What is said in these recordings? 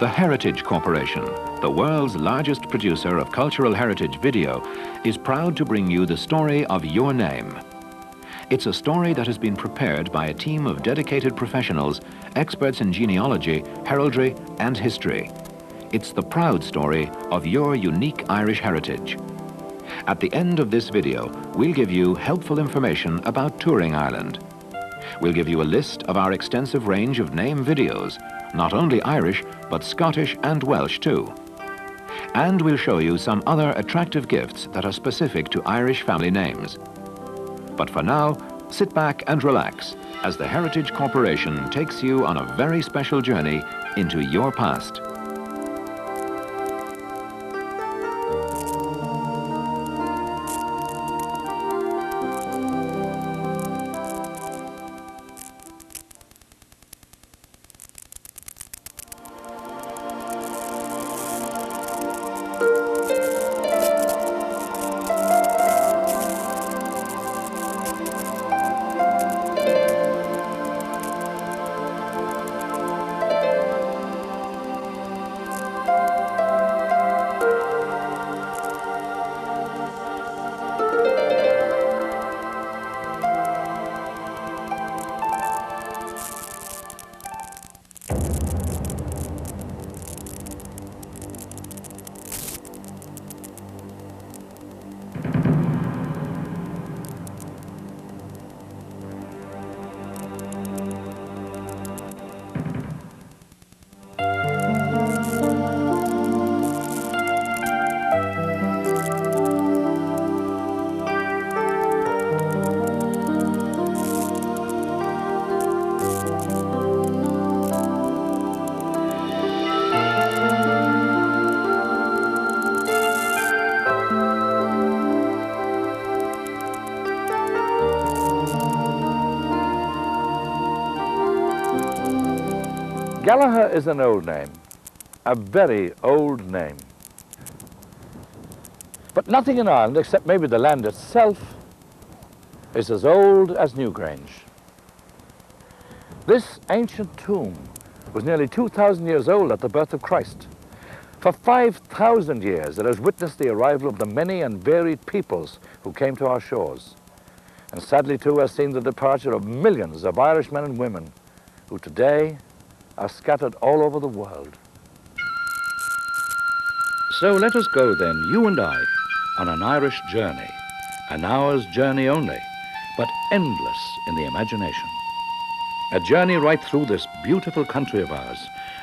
The Heritage Corporation, the world's largest producer of cultural heritage video, is proud to bring you the story of your name. It's a story that has been prepared by a team of dedicated professionals, experts in genealogy, heraldry, and history. It's the proud story of your unique Irish heritage. At the end of this video, we'll give you helpful information about touring Ireland. We'll give you a list of our extensive range of name videos, not only Irish, but Scottish and Welsh too. And we'll show you some other attractive gifts that are specific to Irish family names. But for now, sit back and relax as the Heritage Corporation takes you on a very special journey into your past. Gallagher is an old name, a very old name. But nothing in Ireland, except maybe the land itself, is as old as Newgrange. This ancient tomb was nearly 2,000 years old at the birth of Christ. For 5,000 years it has witnessed the arrival of the many and varied peoples who came to our shores. And sadly too has seen the departure of millions of Irish men and women who today are scattered all over the world. So let us go then, you and I, on an Irish journey, an hour's journey only, but endless in the imagination. A journey right through this beautiful country of ours,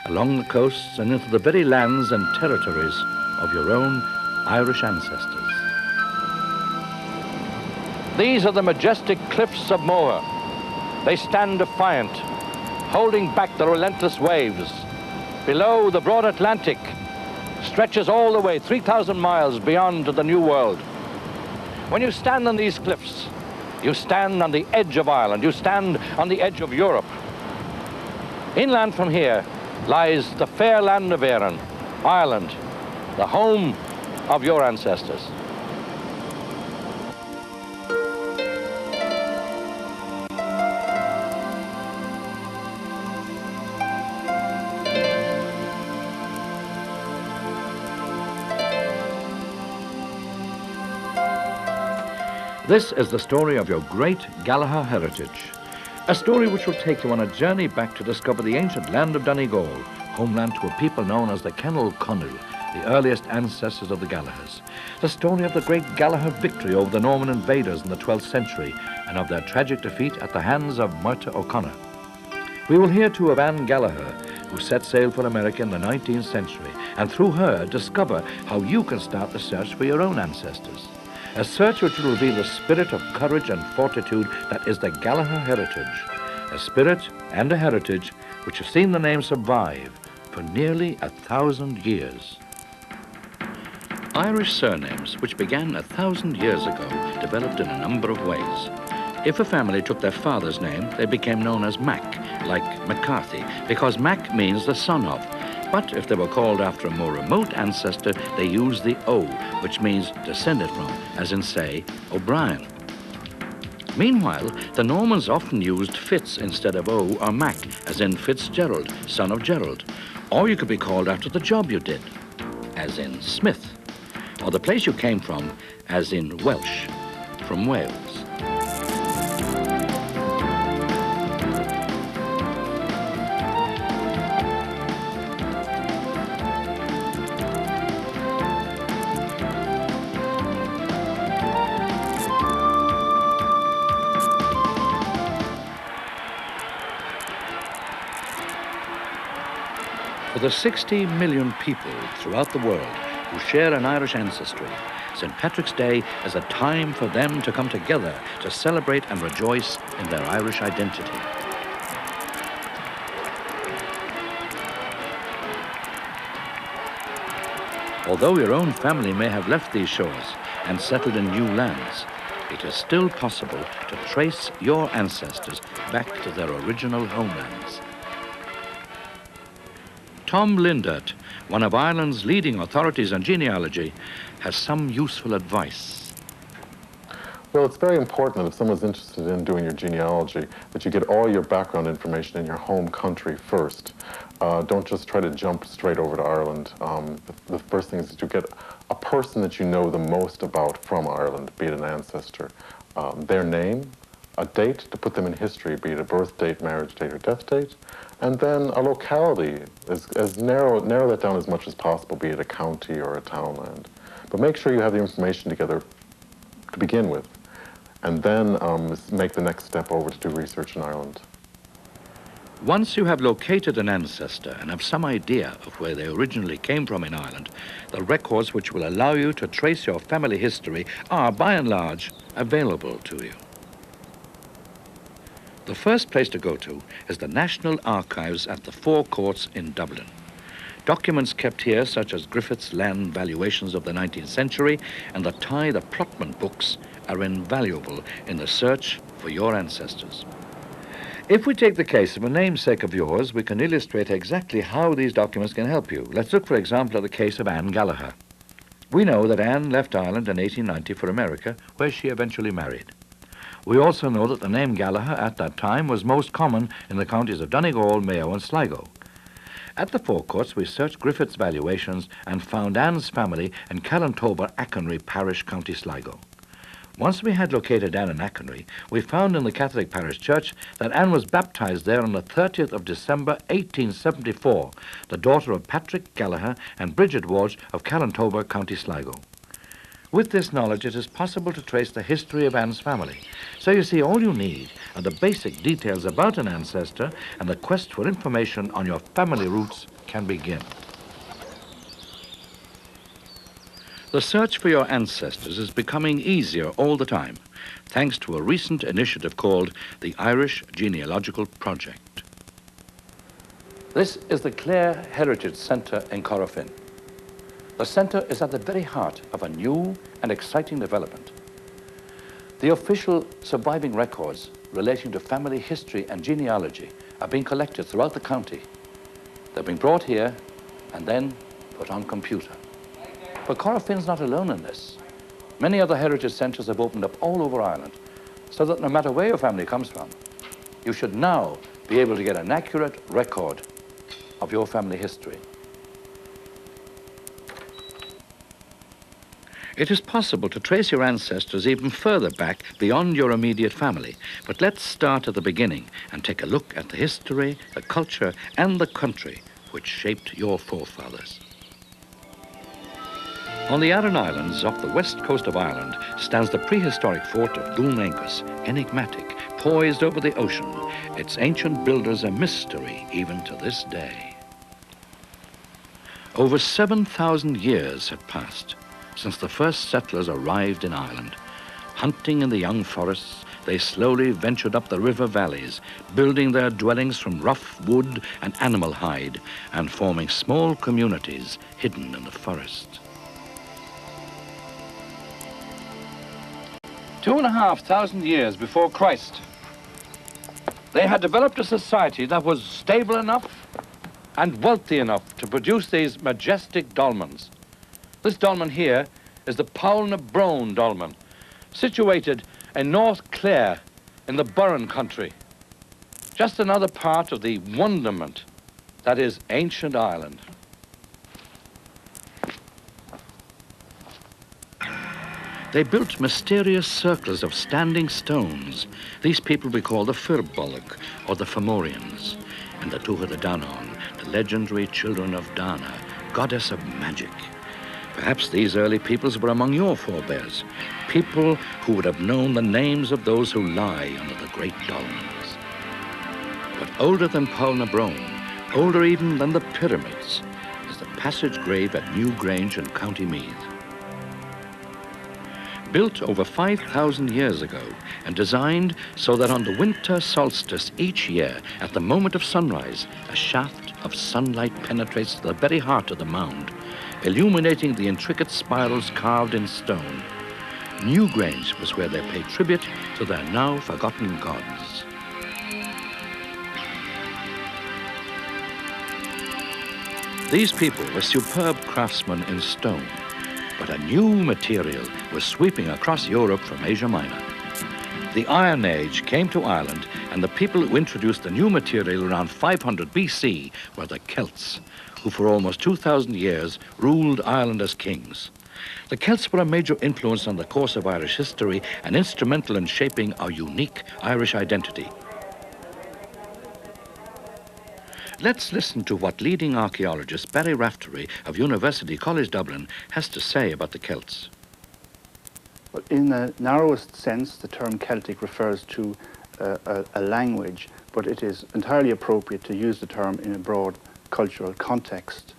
along the coasts and into the very lands and territories of your own Irish ancestors. These are the majestic cliffs of Moher. They stand defiant, holding back the relentless waves. Below, the broad Atlantic stretches all the way 3,000 miles beyond to the New World. When you stand on these cliffs, you stand on the edge of Ireland, you stand on the edge of Europe. Inland from here lies the fair land of Éireann, Ireland, the home of your ancestors. This is the story of your great Gallagher heritage, a story which will take you on a journey back to discover the ancient land of Donegal, homeland to a people known as the Cenél Conaill, the earliest ancestors of the Gallaghers, the story of the great Gallagher victory over the Norman invaders in the 12th century and of their tragic defeat at the hands of Murtagh O'Connor. We will hear too of Anne Gallagher, who set sail for America in the 19th century, and through her discover how you can start the search for your own ancestors. A search which will reveal the spirit of courage and fortitude that is the Gallagher heritage. A spirit and a heritage which have seen the name survive for nearly 1,000 years. Irish surnames, which began 1,000 years ago, developed in a number of ways. If a family took their father's name, they became known as Mac, like McCarthy, because Mac means the son of. But if they were called after a more remote ancestor, they used the O, which means descended from, as in, say, O'Brien. Meanwhile, the Normans often used Fitz instead of O or Mac, as in Fitzgerald, son of Gerald, Or you could be called after the job you did, as in Smith, or the place you came from, as in Welsh, from Wales. For the 60 million people throughout the world who share an Irish ancestry, St. Patrick's Day is a time for them to come together to celebrate and rejoice in their Irish identity. Although your own family may have left these shores and settled in new lands, it is still possible to trace your ancestors back to their original homelands. Tom Lindert, one of Ireland's leading authorities on genealogy, has some useful advice. Well, it's very important that if someone's interested in doing your genealogy, that you get all your background information in your home country first. Don't just try to jump straight over to Ireland. The first thing is to get a person that you know the most about from Ireland, be it an ancestor, their name, a date to put them in history, be it a birth date, marriage date, or death date, and then a locality, narrow that down as much as possible, be it a county or a townland. But make sure you have the information together to begin with, and then make the next step over to do research in Ireland. Once you have located an ancestor and have some idea of where they originally came from in Ireland, the records which will allow you to trace your family history are, by and large, available to you. The first place to go to is the National Archives at the Four Courts in Dublin. Documents kept here, such as Griffith's land valuations of the 19th century and the the Plotman books, are invaluable in the search for your ancestors. If we take the case of a namesake of yours, we can illustrate exactly how these documents can help you. Let's look, for example, at the case of Anne Gallagher. We know that Anne left Ireland in 1890 for America, where she eventually married. We also know that the name Gallagher at that time was most common in the counties of Donegal, Mayo and Sligo. At the Four Courts, we searched Griffith's valuations and found Anne's family in Gallchobhar, Achonry Parish, County Sligo. Once we had located Anne in Achonry, we found in the Catholic parish church that Anne was baptized there on the 30th of December 1874, the daughter of Patrick Gallagher and Bridget Walsh of Gallchobhar, County Sligo. With this knowledge, it is possible to trace the history of Anne's family. So you see, all you need are the basic details about an ancestor, and the quest for information on your family roots can begin. The search for your ancestors is becoming easier all the time, thanks to a recent initiative called the Irish Genealogical Project. This is the Clare Heritage Centre in Corofin. The centre is at the very heart of a new and exciting development. The official surviving records relating to family history and genealogy are being collected throughout the county. They're being brought here and then put on computer. But Corofin's not alone in this. Many other heritage centres have opened up all over Ireland, so that no matter where your family comes from, you should now be able to get an accurate record of your family history. It is possible to trace your ancestors even further back beyond your immediate family, but let's start at the beginning and take a look at the history, the culture, and the country which shaped your forefathers. On the Aran Islands off the west coast of Ireland stands the prehistoric fort of Dún Aengus, enigmatic, poised over the ocean, its ancient builders a mystery even to this day. Over 7,000 years had passed since the first settlers arrived in Ireland. Hunting in the young forests, they slowly ventured up the river valleys, building their dwellings from rough wood and animal hide, and forming small communities hidden in the forest. 2,500 years before Christ, they had developed a society that was stable enough and wealthy enough to produce these majestic dolmens. This dolmen here is the Poul na Brone dolmen, situated in North Clare in the Burren country. Just another part of the wonderment that is ancient Ireland. They built mysterious circles of standing stones. These people we call the Firbolg, or the Fomorians, and the Tuatha Dé Danann, the legendary children of Dana, goddess of magic. Perhaps these early peoples were among your forebears, people who would have known the names of those who lie under the great dolmens. But older than Paul na Brone, older even than the pyramids, is the passage grave at Newgrange in County Meath. Built over 5,000 years ago and designed so that on the winter solstice each year, at the moment of sunrise, a shaft of sunlight penetrates to the very heart of the mound, illuminating the intricate spirals carved in stone. Newgrange was where they paid tribute to their now forgotten gods. These people were superb craftsmen in stone, but a new material was sweeping across Europe from Asia Minor. The Iron Age came to Ireland, and the people who introduced the new material around 500 BC were the Celts, who for almost 2,000 years ruled Ireland as kings. The Celts were a major influence on the course of Irish history and instrumental in shaping our unique Irish identity. Let's listen to what leading archaeologist Barry Raftery of University College Dublin has to say about the Celts. Well, in the narrowest sense, the term Celtic refers to a language, but it is entirely appropriate to use the term in a broad cultural context.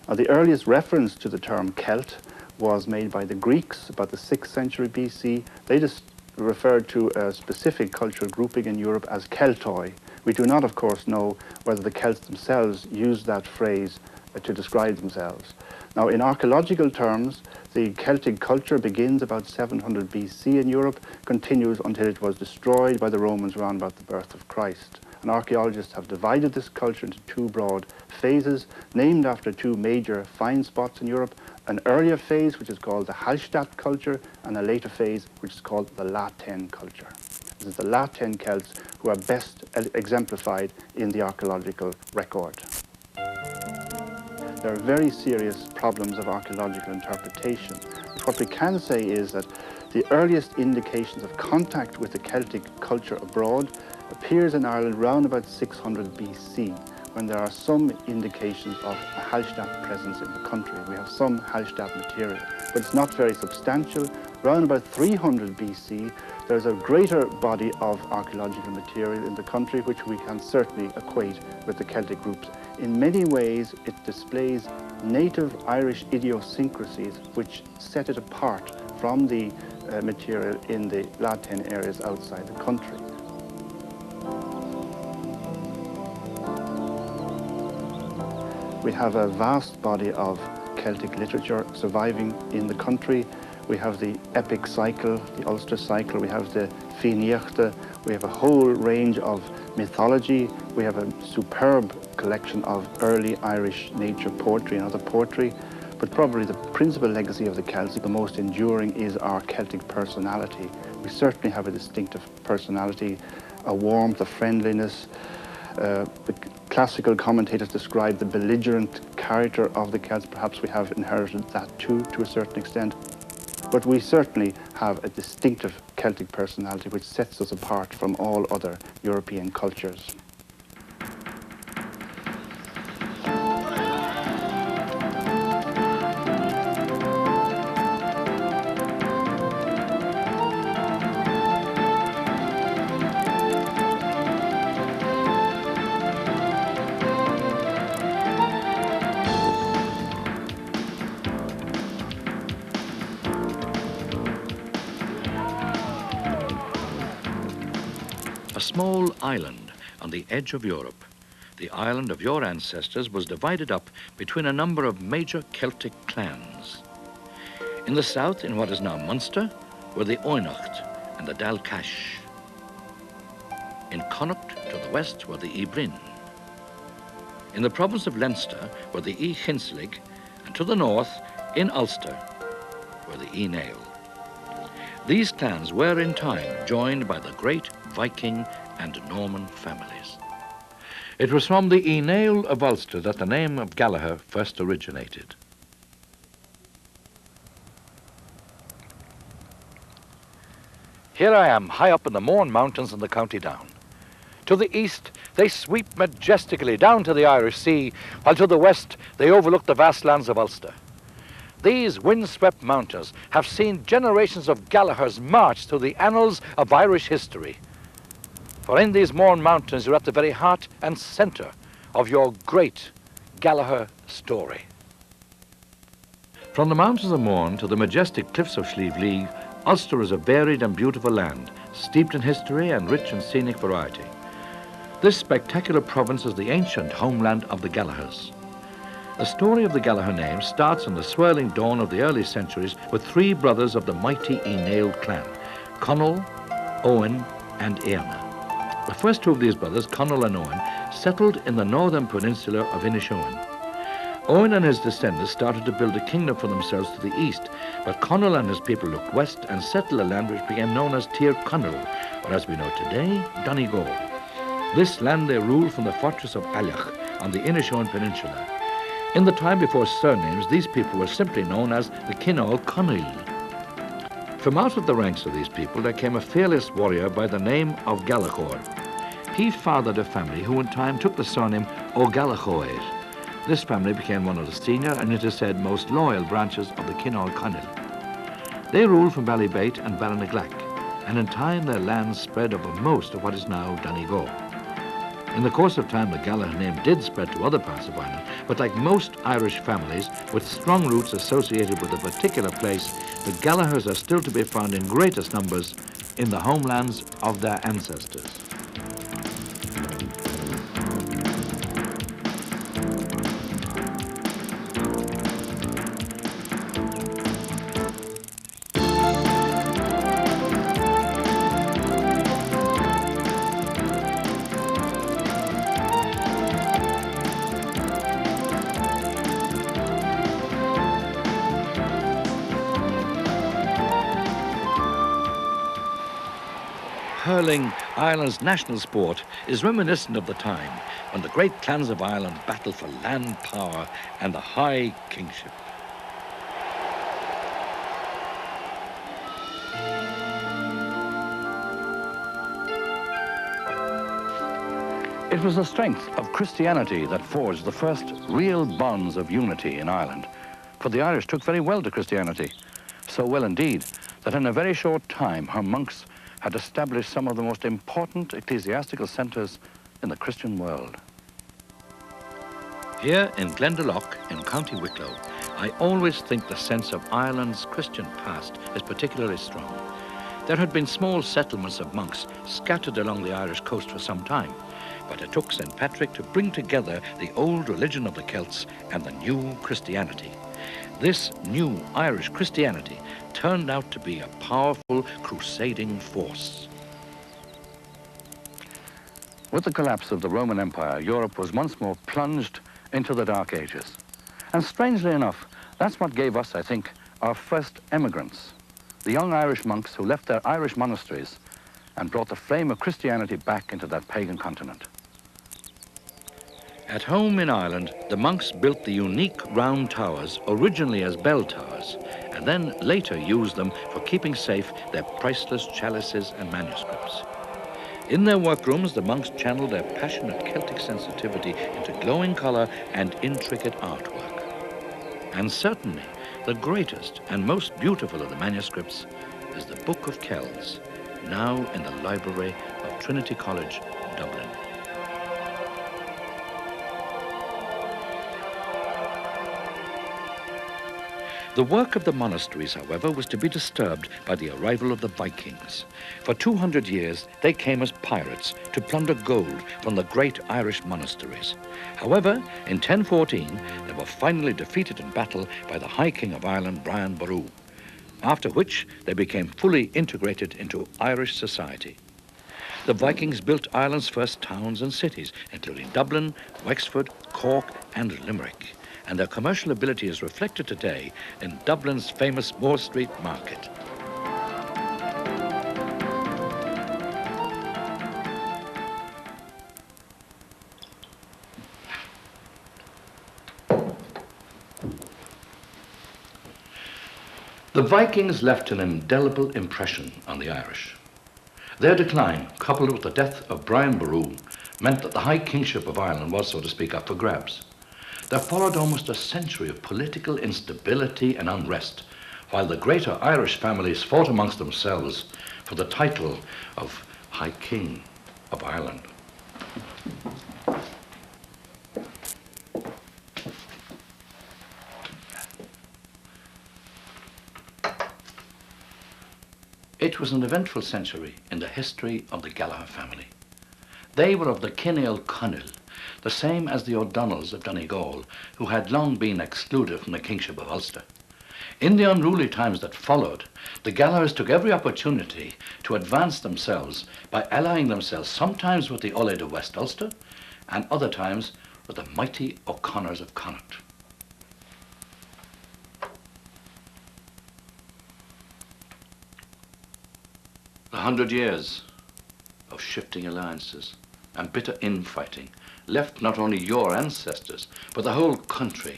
Now, the earliest reference to the term Celt was made by the Greeks about the 6th century BC. They just referred to a specific cultural grouping in Europe as Keltoi. We do not, of course, know whether the Celts themselves used that phrase to describe themselves. Now, in archaeological terms, the Celtic culture begins about 700 BC in Europe, continues until it was destroyed by the Romans around about the birth of Christ. And archaeologists have divided this culture into two broad phases, named after two major find spots in Europe: an earlier phase, which is called the Hallstatt culture, and a later phase, which is called the Latin culture. This is the Latin Celts who are best exemplified in the archaeological record. There are very serious problems of archaeological interpretation. But what we can say is that the earliest indications of contact with the Celtic culture abroad appears in Ireland around about 600 BC, when there are some indications of a Hallstatt presence in the country. We have some Hallstatt material, but it's not very substantial. Around about 300 BC, there's a greater body of archaeological material in the country, which we can certainly equate with the Celtic groups. In many ways, it displays native Irish idiosyncrasies which set it apart from the material in the Latin areas outside the country. We have a vast body of Celtic literature surviving in the country. We have the epic cycle, the Ulster cycle, we have the Fíneachta, we have a whole range of mythology, we have a superb collection of early Irish nature poetry and other poetry, but probably the principal legacy of the Celts, the most enduring, is our Celtic personality. We certainly have a distinctive personality, a warmth, a friendliness. The classical commentators describe the belligerent character of the Celts. Perhaps we have inherited that too, to a certain extent. But we certainly have a distinctive Celtic personality which sets us apart from all other European cultures. A small island on the edge of Europe, the island of your ancestors was divided up between a number of major Celtic clans. In the south, in what is now Munster, were the Oinocht and the Dalcash. In Connacht, to the west, were the Ibrin. In the province of Leinster were the Hinslig, and to the north, in Ulster, were the Nail. These clans were in time joined by the great Viking and Norman families. It was from the Cenél of Ulster that the name of Gallagher first originated. Here I am, high up in the Mourne Mountains in the County Down. To the east, they sweep majestically down to the Irish Sea, while to the west, they overlook the vast lands of Ulster. These windswept mountains have seen generations of Gallaghers march through the annals of Irish history. For in these Mourne Mountains, you're at the very heart and centre of your great Gallagher story. From the mountains of Mourne to the majestic cliffs of Slieve League, Ulster is a varied and beautiful land, steeped in history and rich in scenic variety. This spectacular province is the ancient homeland of the Gallaghers. The story of the Gallagher name starts in the swirling dawn of the early centuries with three brothers of the mighty Cenél clan, Conall, Owen and Éanna. The first two of these brothers, Conall and Owen, settled in the northern peninsula of Inishowen. Owen and his descendants started to build a kingdom for themselves to the east, but Conall and his people looked west and settled a land which became known as Tyrconnell, or as we know today, Donegal. This land they ruled from the fortress of Gallagher on the Inishowen Peninsula. In the time before surnames, these people were simply known as the Cenél Conaill. From out of the ranks of these people, there came a fearless warrior by the name of Gallagher. He fathered a family who in time took the surname Gallchobhair. This family became one of the senior and, it is said, most loyal branches of the Cenél Conaill. They ruled from Ballybait and Ballinaglack, and in time their lands spread over most of what is now Donegal. In the course of time, the Gallagher name did spread to other parts of Ireland, but like most Irish families with strong roots associated with a particular place, the Gallaghers are still to be found in greatest numbers in the homelands of their ancestors. Hurling, Ireland's national sport, is reminiscent of the time when the great clans of Ireland battled for land power and the High Kingship. It was the strength of Christianity that forged the first real bonds of unity in Ireland. For the Irish took very well to Christianity, so well indeed that in a very short time her monks had established some of the most important ecclesiastical centres in the Christian world. Here in Glendalough in County Wicklow, I always think the sense of Ireland's Christian past is particularly strong. There had been small settlements of monks scattered along the Irish coast for some time, but it took St. Patrick to bring together the old religion of the Celts and the new Christianity. This new Irish Christianity turned out to be a powerful crusading force. With the collapse of the Roman Empire, Europe was once more plunged into the Dark Ages. And strangely enough, that's what gave us, I think, our first emigrants, the young Irish monks who left their Irish monasteries and brought the flame of Christianity back into that pagan continent. At home in Ireland, the monks built the unique round towers, originally as bell towers, and then later used them for keeping safe their priceless chalices and manuscripts. In their workrooms, the monks channeled their passionate Celtic sensitivity into glowing colour and intricate artwork. And certainly, the greatest and most beautiful of the manuscripts is the Book of Kells, now in the library of Trinity College, Dublin. The work of the monasteries, however, was to be disturbed by the arrival of the Vikings. For 200 years, they came as pirates to plunder gold from the great Irish monasteries. However, in 1014, they were finally defeated in battle by the High King of Ireland, Brian Boru, after which they became fully integrated into Irish society. The Vikings built Ireland's first towns and cities, including Dublin, Wexford, Cork, and Limerick. And their commercial ability is reflected today in Dublin's famous Moore Street Market. The Vikings left an indelible impression on the Irish. Their decline, coupled with the death of Brian Boru, meant that the High Kingship of Ireland was, so to speak, up for grabs. There followed almost a century of political instability and unrest, while the greater Irish families fought amongst themselves for the title of High King of Ireland. It was an eventful century in the history of the Gallagher family. They were of the Cenél Conaill, the same as the O'Donnells of Donegal, who had long been excluded from the kingship of Ulster. In the unruly times that followed, the Gallaghers took every opportunity to advance themselves by allying themselves sometimes with the Ullaid of West Ulster and other times with the mighty O'Connors of Connacht. The 100 years of shifting alliances and bitter infighting left not only your ancestors, but the whole country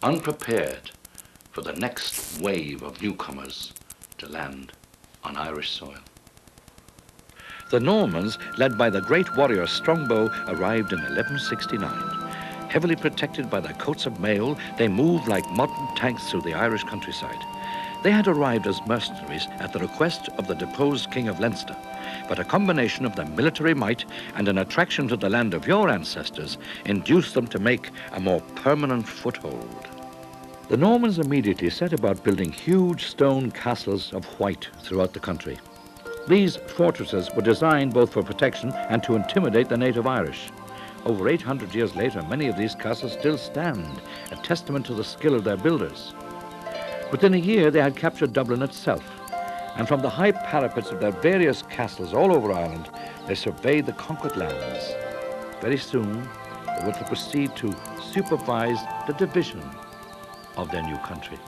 unprepared for the next wave of newcomers to land on Irish soil. The Normans, led by the great warrior Strongbow, arrived in 1169. Heavily protected by their coats of mail, they moved like modern tanks through the Irish countryside. They had arrived as mercenaries at the request of the deposed King of Leinster, but a combination of their military might and an attraction to the land of your ancestors induced them to make a more permanent foothold. The Normans immediately set about building huge stone castles of white throughout the country. These fortresses were designed both for protection and to intimidate the native Irish. Over 800 years later, many of these castles still stand, a testament to the skill of their builders. Within a year, they had captured Dublin itself, and from the high parapets of their various castles all over Ireland, they surveyed the conquered lands. Very soon, they were to proceed to supervise the division of their new country.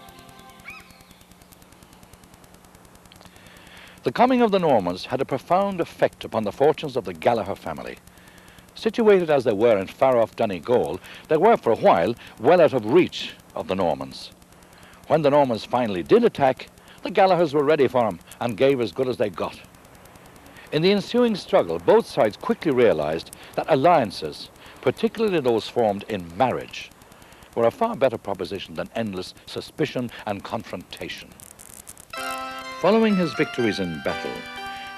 The coming of the Normans had a profound effect upon the fortunes of the Gallagher family. Situated as they were in far-off Donegal, they were for a while well out of reach of the Normans. When the Normans finally did attack, the Gallaghers were ready for them and gave as good as they got. In the ensuing struggle, both sides quickly realized that alliances, particularly those formed in marriage, were a far better proposition than endless suspicion and confrontation. Following his victories in battle,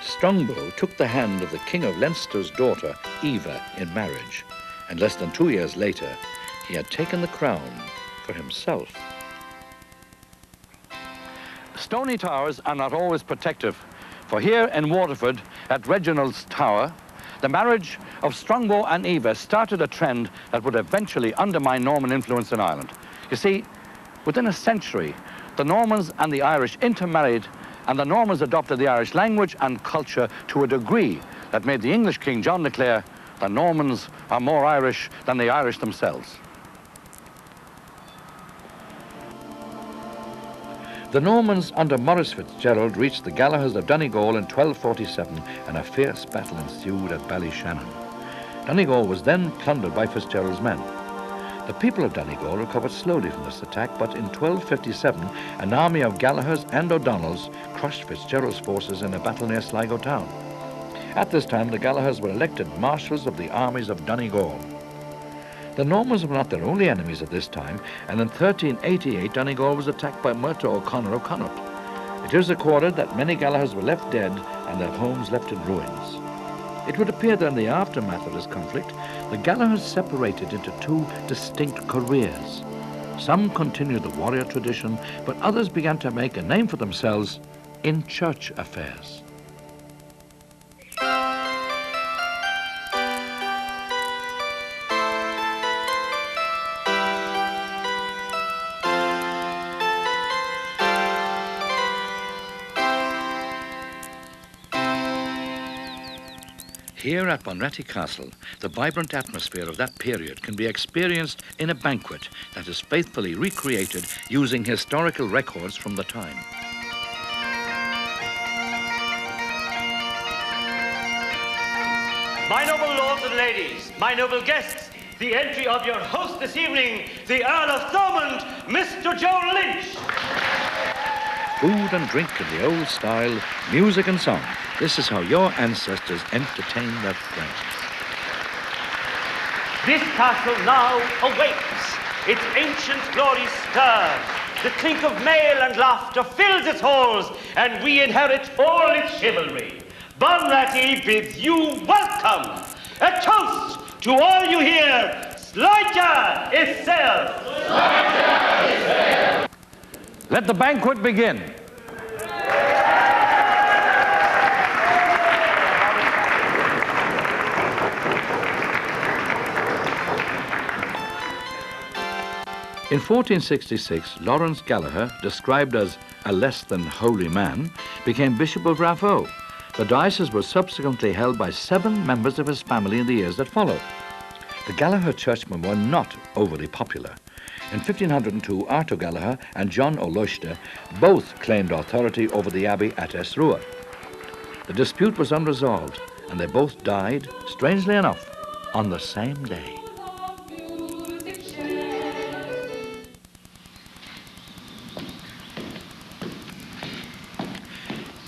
Strongbow took the hand of the King of Leinster's daughter, Eva, in marriage, and less than 2 years later, he had taken the crown for himself. Stony towers are not always protective, for here in Waterford, at Reginald's Tower, the marriage of Strongbow and Eva started a trend that would eventually undermine Norman influence in Ireland. You see, within a century, the Normans and the Irish intermarried, and the Normans adopted the Irish language and culture to a degree that made the English King John declare, "The Normans are more Irish than the Irish themselves." The Normans under Maurice Fitzgerald reached the Gallaghers of Donegal in 1247, and a fierce battle ensued at Ballyshannon. Donegal was then plundered by Fitzgerald's men. The people of Donegal recovered slowly from this attack, but in 1257, an army of Gallaghers and O'Donnells crushed Fitzgerald's forces in a battle near Sligo town. At this time, the Gallaghers were elected marshals of the armies of Donegal. The Normans were not their only enemies at this time, and in 1388 Donegal was attacked by Murtagh O'Connor of Connacht. It is recorded that many Gallaghers were left dead and their homes left in ruins. It would appear that in the aftermath of this conflict, the Gallaghers separated into two distinct careers. Some continued the warrior tradition, but others began to make a name for themselves in church affairs. Here at Bunratty Castle, the vibrant atmosphere of that period can be experienced in a banquet that is faithfully recreated using historical records from the time. My noble lords and ladies, my noble guests, the entry of your host this evening, the Earl of Thomond, Mr. Joe Lynch. food and drink in the old style, music and song. This is how your ancestors entertained their friends. This castle now awakes. Its ancient glory stirs. The clink of mail and laughter fills its halls, and we inherit all its chivalry. Bunratty bids you welcome. A toast to all you hear. Sláinte is sail. Let the banquet begin. In 1466, Lawrence Gallagher, described as a less than holy man, became Bishop of Raphoe. The diocese was subsequently held by 7 members of his family in the years that followed. The Gallagher churchmen were not overly popular. In 1502, Arthur Gallagher and John O'Loiste both claimed authority over the abbey at Esrua. The dispute was unresolved, and they both died, strangely enough, on the same day.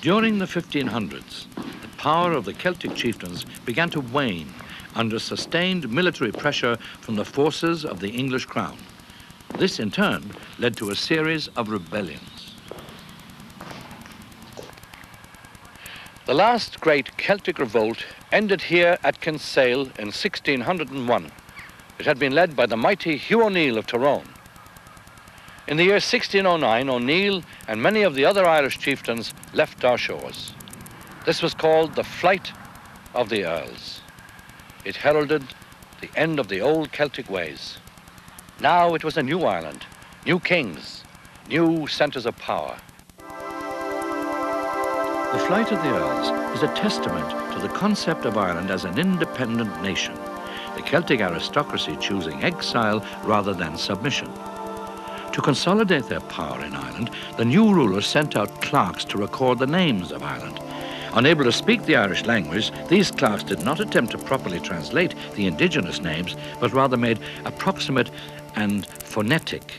During the 1500s, the power of the Celtic chieftains began to wane under sustained military pressure from the forces of the English crown. This, in turn, led to a series of rebellions. The last great Celtic revolt ended here at Kinsale in 1601. It had been led by the mighty Hugh O'Neill of Tyrone. In the year 1609, O'Neill and many of the other Irish chieftains left our shores. This was called the Flight of the Earls. It heralded the end of the old Celtic ways. Now it was a new Ireland, new kings, new centres of power. The Flight of the Earls is a testament to the concept of Ireland as an independent nation, the Celtic aristocracy choosing exile rather than submission. To consolidate their power in Ireland, the new rulers sent out clerks to record the names of Ireland. Unable to speak the Irish language, these clerks did not attempt to properly translate the indigenous names, but rather made approximate and phonetic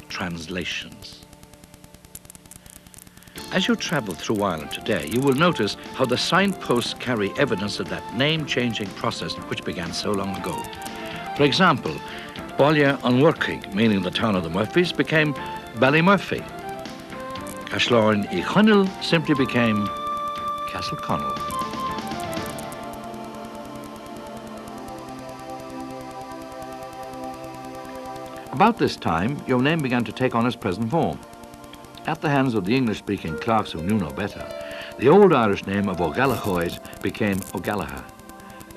translations. As you travel through Ireland today, you will notice how the signposts carry evidence of that name-changing process which began so long ago. For example, Báile an Mhuircheig, meaning the town of the Murphys, became Ballymurphy. Castlán y Conaill simply became Castle Conaill. About this time, your name began to take on its present form. At the hands of the English-speaking clerks who knew no better, the old Irish name of O'Gallagher became O'Gallagher.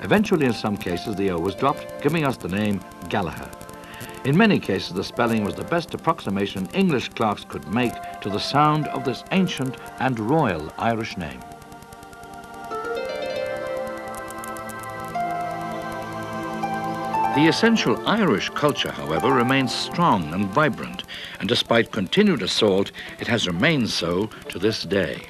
Eventually, in some cases, the O was dropped, giving us the name Gallagher. In many cases, the spelling was the best approximation English clerks could make to the sound of this ancient and royal Irish name. The essential Irish culture, however, remains strong and vibrant, and despite continued assault, it has remained so to this day.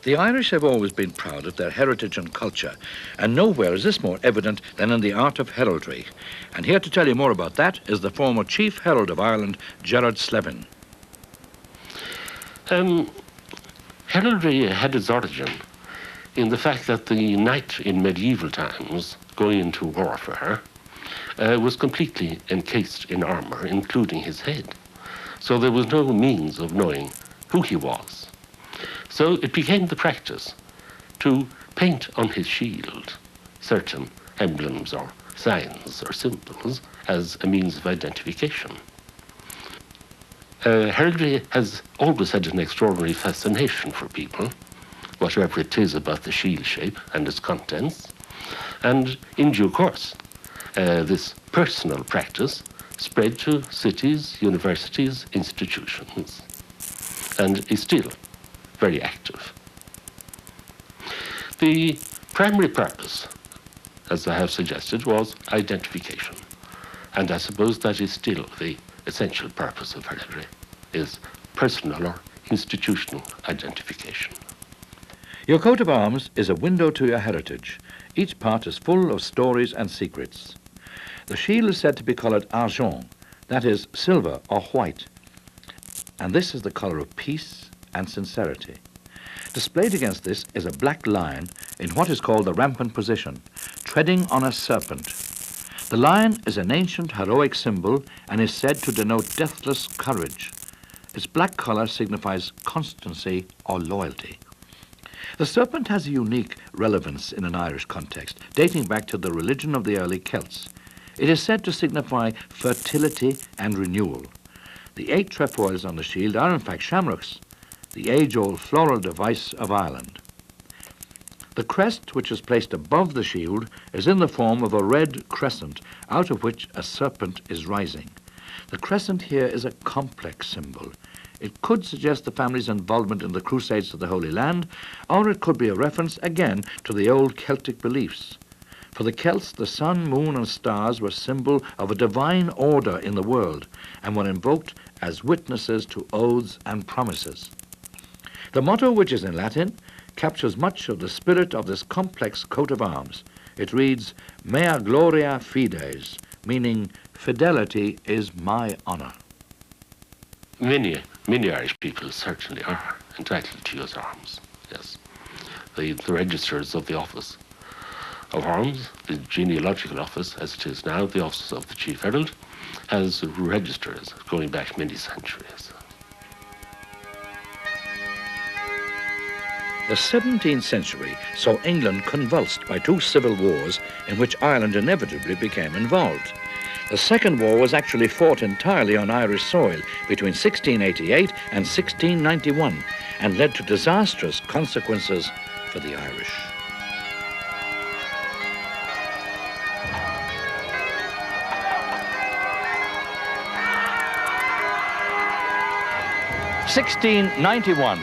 The Irish have always been proud of their heritage and culture, and nowhere is this more evident than in the art of heraldry. And here to tell you more about that is the former Chief Herald of Ireland, Gerard Slevin. Heraldry had its origin in the fact that the knight in medieval times, going into warfare, was completely encased in armour, including his head. So there was no means of knowing who he was. So it became the practice to paint on his shield certain emblems or signs or symbols as a means of identification. Heraldry has always had an extraordinary fascination for people, whatever it is about the shield shape and its contents. And in due course, this personal practice spread to cities, universities, institutions, and is still very active. The primary purpose, as I have suggested, was identification. And I suppose that is still the essential purpose of hereditary, is personal or institutional identification. Your coat of arms is a window to your heritage. Each part is full of stories and secrets. The shield is said to be coloured argent, that is, silver or white. And this is the colour of peace and sincerity. Displayed against this is a black lion in what is called the rampant position, treading on a serpent. The lion is an ancient heroic symbol and is said to denote deathless courage. Its black colour signifies constancy or loyalty. The serpent has a unique relevance in an Irish context, dating back to the religion of the early Celts. It is said to signify fertility and renewal. The 8 trefoils on the shield are in fact shamrocks, the age-old floral device of Ireland. The crest, which is placed above the shield, is in the form of a red crescent, out of which a serpent is rising. The crescent here is a complex symbol. It could suggest the family's involvement in the Crusades to the Holy Land, or it could be a reference again to the old Celtic beliefs. For the Celts, the sun, moon, and stars were symbol of a divine order in the world and were invoked as witnesses to oaths and promises. The motto, which is in Latin, captures much of the spirit of this complex coat of arms. It reads, Mea gloria fides, meaning fidelity is my honour. Many Irish people certainly are entitled to use arms, yes. The registers of the office of arms, the genealogical office, as it is now, the office of the Chief Herald, has registers going back many centuries. The 17th century saw England convulsed by 2 civil wars in which Ireland inevitably became involved. The Second War was actually fought entirely on Irish soil between 1688 and 1691 and led to disastrous consequences for the Irish. (1691)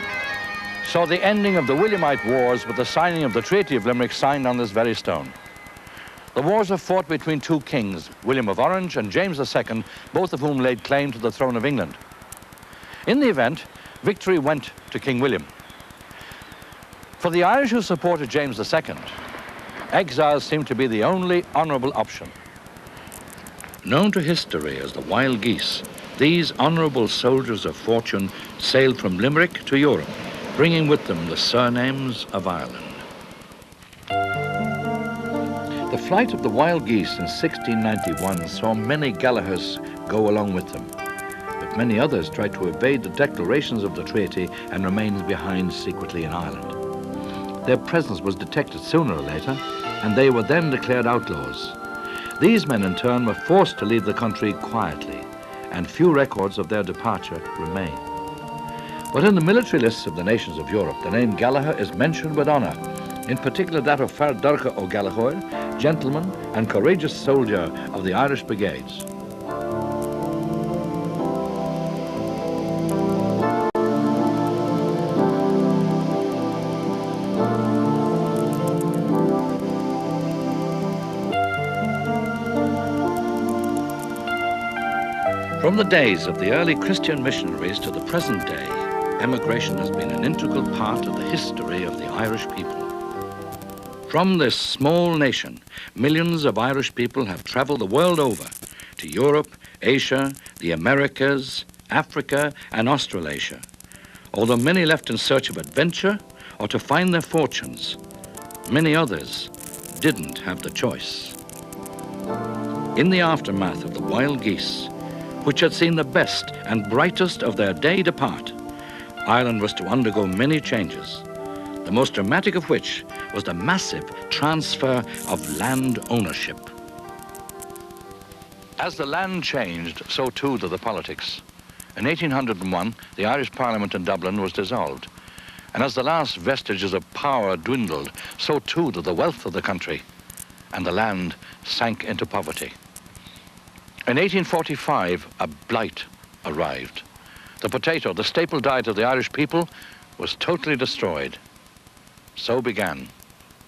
saw the ending of the Williamite Wars with the signing of the Treaty of Limerick, signed on this very stone. The wars were fought between 2 kings, William of Orange and James II, both of whom laid claim to the throne of England. In the event, victory went to King William. For the Irish who supported James II, exile seemed to be the only honourable option. Known to history as the wild geese, these honourable soldiers of fortune sailed from Limerick to Europe, bringing with them the surnames of Ireland. The flight of the wild geese in 1691 saw many Gallaghers go along with them, but many others tried to evade the declarations of the treaty and remained behind secretly in Ireland. Their presence was detected sooner or later, and they were then declared outlaws. These men in turn were forced to leave the country quietly, and few records of their departure remain. But in the military lists of the nations of Europe, the name Gallagher is mentioned with honour, in particular that of Fear Dorcha o Gallchobhar, gentleman and courageous soldier of the Irish Brigades. From the days of the early Christian missionaries to the present day, emigration has been an integral part of the history of the Irish people. From this small nation, millions of Irish people have traveled the world over to Europe, Asia, the Americas, Africa, and Australasia. Although many left in search of adventure or to find their fortunes, many others didn't have the choice. In the aftermath of the wild geese, which had seen the best and brightest of their day depart, Ireland was to undergo many changes, the most dramatic of which was the massive transfer of land ownership. As the land changed, so too did the politics. In 1801, the Irish Parliament in Dublin was dissolved, and as the last vestiges of power dwindled, so too did the wealth of the country, and the land sank into poverty. In 1845, a blight arrived. The potato, the staple diet of the Irish people, was totally destroyed. So began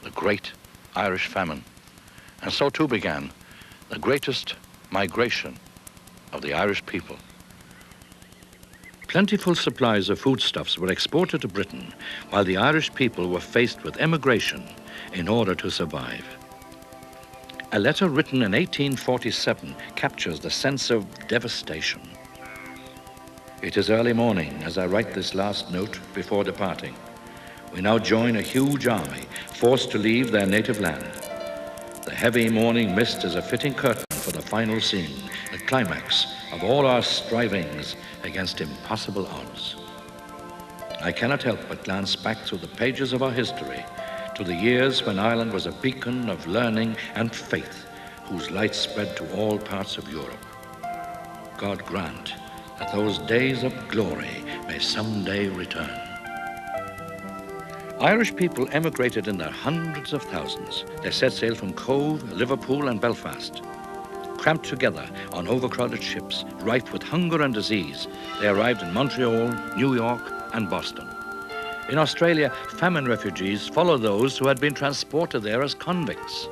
the Great Irish Famine. And so too began the greatest migration of the Irish people. Plentiful supplies of foodstuffs were exported to Britain, while the Irish people were faced with emigration in order to survive. A letter written in 1847 captures the sense of devastation. It is early morning as I write this last note before departing. We now join a huge army forced to leave their native land. The heavy morning mist is a fitting curtain for the final scene, the climax of all our strivings against impossible odds. I cannot help but glance back through the pages of our history to the years when Ireland was a beacon of learning and faith whose light spread to all parts of Europe. God grant that those days of glory may someday return. Irish people emigrated in their hundreds of thousands. They set sail from Cove, Liverpool and Belfast. Cramped together on overcrowded ships, rife with hunger and disease, they arrived in Montreal, New York and Boston. In Australia, famine refugees followed those who had been transported there as convicts.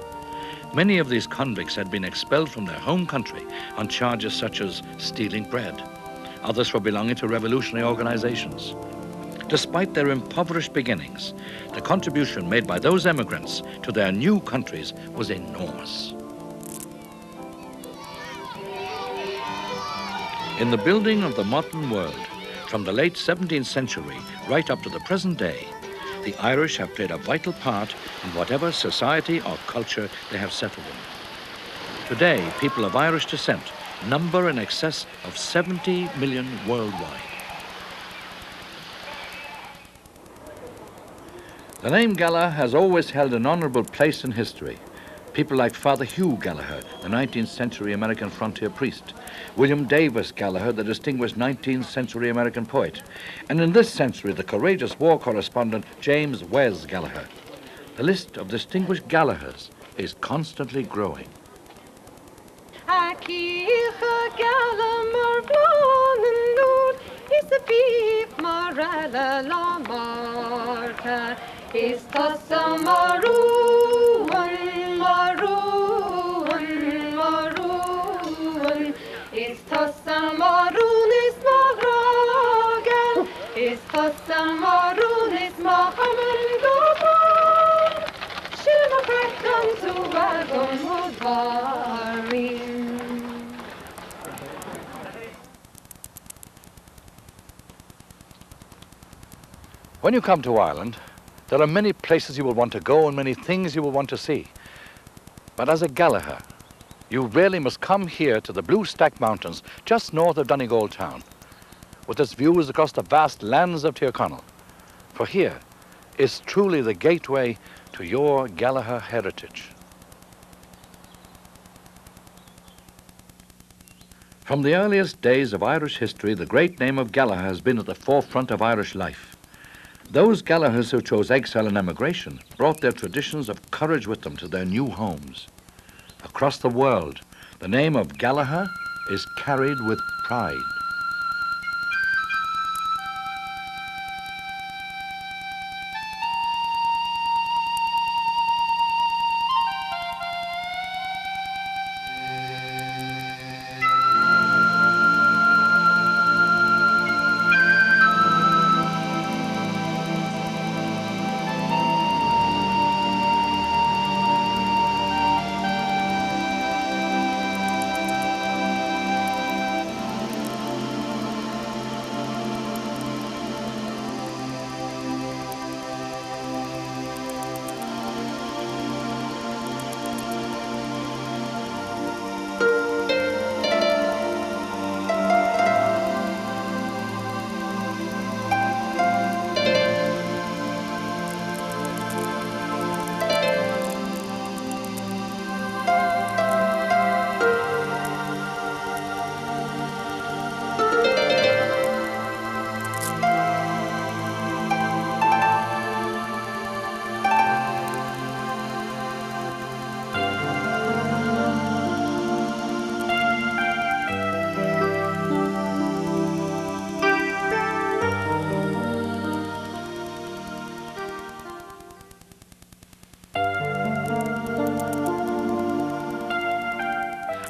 Many of these convicts had been expelled from their home country on charges such as stealing bread, others for belonging to revolutionary organizations. Despite their impoverished beginnings, the contribution made by those emigrants to their new countries was enormous. In the building of the modern world, from the late 17th century right up to the present day, the Irish have played a vital part in whatever society or culture they have settled in. Today, people of Irish descent number in excess of 70 million worldwide. The name Gallagher has always held an honorable place in history. People like Father Hugh Gallagher, the 19th century American frontier priest, William Davis Gallagher, the distinguished 19th century American poet, and in this century, the courageous war correspondent James Wes Gallagher. The list of distinguished Gallaghers is constantly growing. Is tossa maroon, maroon, maroon. Is tossa maroon, is mahragan. Is tossa maroon, is mahaman goban. Shilma crackdown to wagon woodbaring. When you come to Ireland, there are many places you will want to go and many things you will want to see. But as a Gallagher, you really must come here to the Blue Stack Mountains, just north of Donegal town, with its views across the vast lands of Tyrconnell. For here is truly the gateway to your Gallagher heritage. From the earliest days of Irish history, the great name of Gallagher has been at the forefront of Irish life. Those Gallaghers who chose exile and emigration brought their traditions of courage with them to their new homes. Across the world, the name of Gallagher is carried with pride.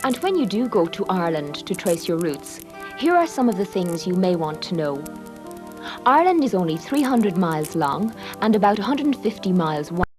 And when you do go to Ireland to trace your roots, here are some of the things you may want to know. Ireland is only 300 miles long and about 150 miles wide.